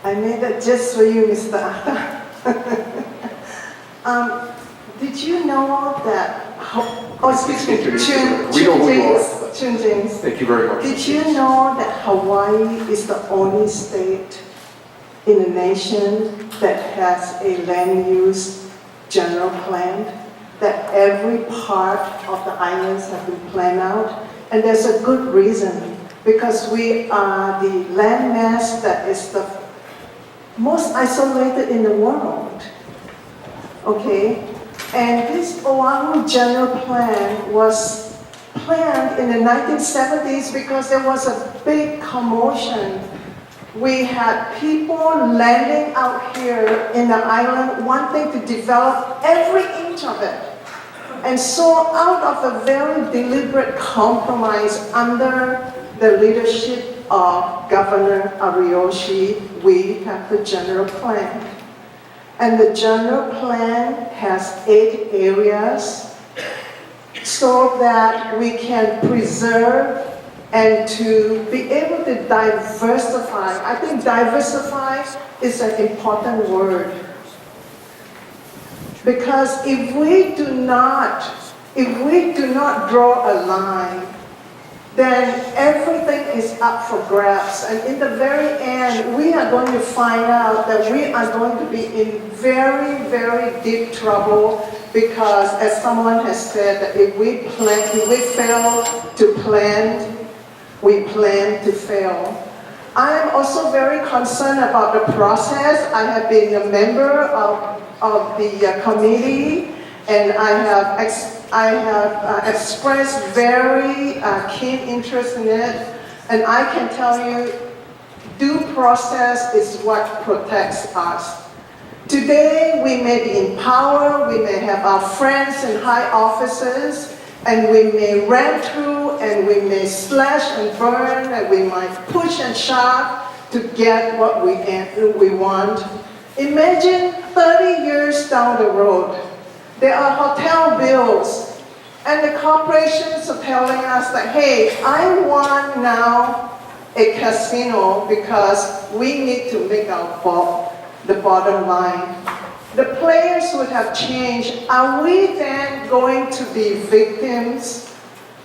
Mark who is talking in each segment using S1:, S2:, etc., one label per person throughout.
S1: I made that just for you, Mr. Atta. Did you know that? Excuse me, Chun James.
S2: Thank you very much.
S1: Did you know that Hawaii is the only state in the nation that has a land use general plan? That every part of the islands have been planned out, and there's a good reason, because we are the landmass that is the most isolated in the world. Okay, and this Oahu General Plan was planned in the 1970s because there was a big commotion. We had people landing out here in the island wanting to develop every inch of it. And so out of a very deliberate compromise under the leadership of Governor Ariyoshi, we have the general plan. And the general plan has 8 areas so that we can preserve and to be able to diversify. I think diversify is an important word. Because if we do not draw a line, then everything is up for grabs. And in the very end, we are going to find out that we are going to be in very, very deep trouble, because as someone has said, that if we fail to plan, we plan to fail. I am also very concerned about the process. I have been a member of the committee, and I have expressed very keen interest in it, and I can tell you, due process is what protects us. Today, we may be in power, we may have our friends in high offices, and we may ram through, and we may slash and burn, and we might push and shove to get what we want. Imagine 30 years down the road, there are hotel bills, and the corporations are telling us that, hey, I want now a casino because we need to make the bottom line. The players would have changed. Are we then going to be victims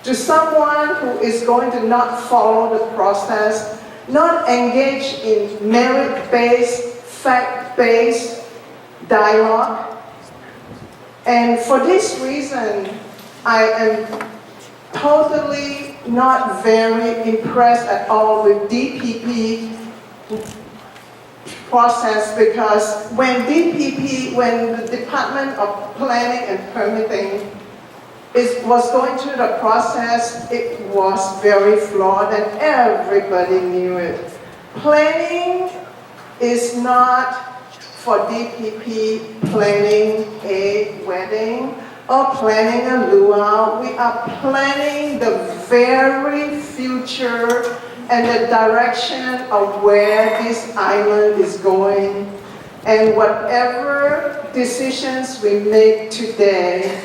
S1: to someone who is going to not follow the process, not engage in merit-based, fact-based dialogue? And for this reason, I am totally not very impressed at all with DPP process, because when the Department of Planning and Permitting was going through the process, it was very flawed, and everybody knew it. Planning is not for DPP planning a wedding or planning a luau. We are planning the very future and the direction of where this island is going. And whatever decisions we make today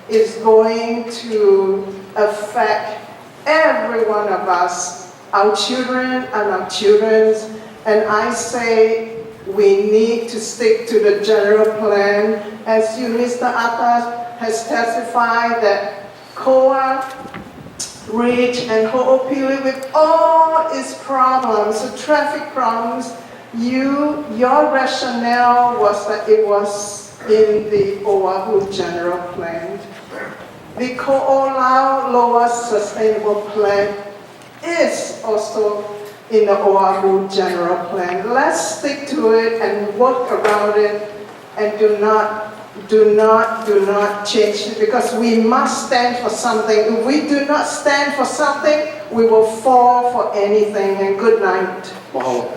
S1: is going to affect every one of us, our children and our children's. And I say, we need to stick to the general plan. As you, Mr. Atta, has testified that Koa Ridge and Ho'opili, with all its problems, the traffic problems, your rationale was that it was in the Oahu General Plan. The Ko'olau Sustainable Plan is also in the Oahu General Plan. Let's stick to it and work around it, and do not change it, because we must stand for something. If we do not stand for something, we will fall for anything. And good night.
S2: Mahalo.